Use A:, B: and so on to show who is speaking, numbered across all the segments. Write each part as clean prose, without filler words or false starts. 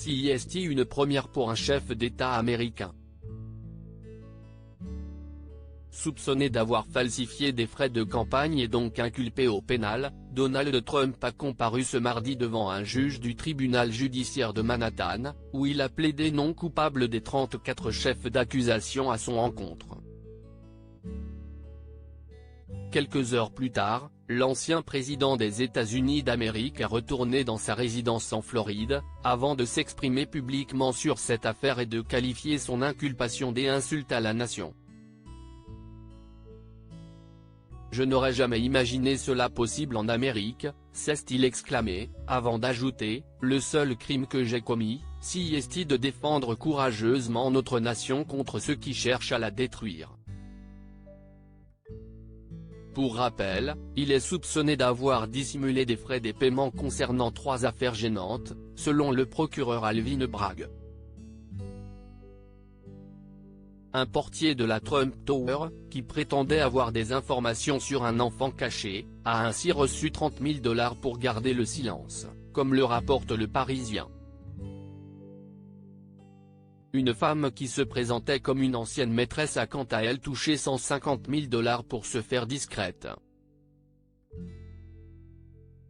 A: CEST, une première pour un chef d'État américain. Soupçonné d'avoir falsifié des frais de campagne et donc inculpé au pénal, Donald Trump a comparu ce mardi devant un juge du tribunal judiciaire de Manhattan, où il a plaidé non coupable des 34 chefs d'accusation à son encontre. Quelques heures plus tard, l'ancien président des États-Unis d'Amérique est retourné dans sa résidence en Floride, avant de s'exprimer publiquement sur cette affaire et de qualifier son inculpation d'insulte à la nation. « Je n'aurais jamais imaginé cela possible en Amérique », s'est-il exclamé, avant d'ajouter, « Le seul crime que j'ai commis, c'est de défendre courageusement notre nation contre ceux qui cherchent à la détruire. » Pour rappel, il est soupçonné d'avoir dissimulé des frais des paiements concernant 3 affaires gênantes, selon le procureur Alvin Bragg. Un portier de la Trump Tower, qui prétendait avoir des informations sur un enfant caché, a ainsi reçu 30 000 $ pour garder le silence, comme le rapporte Le Parisien. Une femme qui se présentait comme une ancienne maîtresse a quant à elle touché 150 000 $ pour se faire discrète.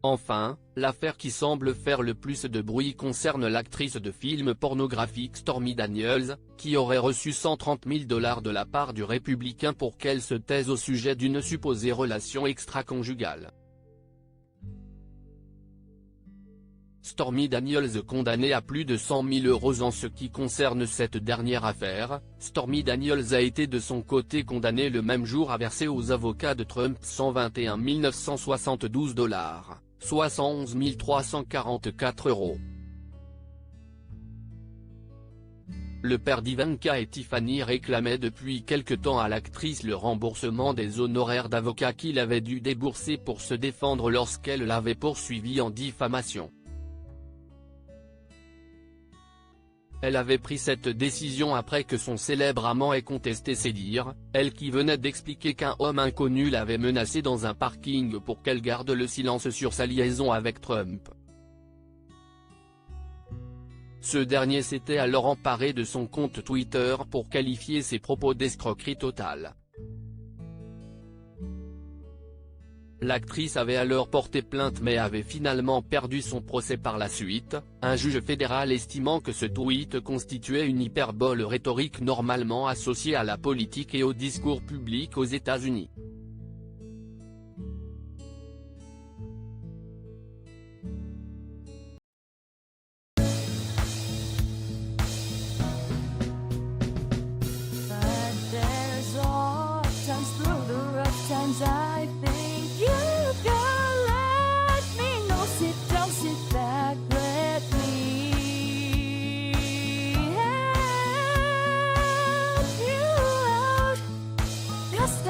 A: Enfin, l'affaire qui semble faire le plus de bruit concerne l'actrice de films pornographiques Stormy Daniels, qui aurait reçu 130 000 $ de la part du républicain pour qu'elle se taise au sujet d'une supposée relation extra-conjugale. Stormy Daniels condamnée à plus de 100 000 € en ce qui concerne cette dernière affaire, Stormy Daniels a été de son côté condamnée le même jour à verser aux avocats de Trump 121 972 $, soit 111 344 €. Le père d'Ivanka et Tiffany réclamait depuis quelque temps à l'actrice le remboursement des honoraires d'avocat qu'il avait dû débourser pour se défendre lorsqu'elle l'avait poursuivi en diffamation. Elle avait pris cette décision après que son célèbre amant ait contesté ses dires, elle qui venait d'expliquer qu'un homme inconnu l'avait menacée dans un parking pour qu'elle garde le silence sur sa liaison avec Trump. Ce dernier s'était alors emparé de son compte Twitter pour qualifier ses propos d'escroquerie totale. L'actrice avait alors porté plainte mais avait finalement perdu son procès par la suite, un juge fédéral estimant que ce tweet constituait une hyperbole rhétorique normalement associée à la politique et au discours public aux États-Unis.
B: Just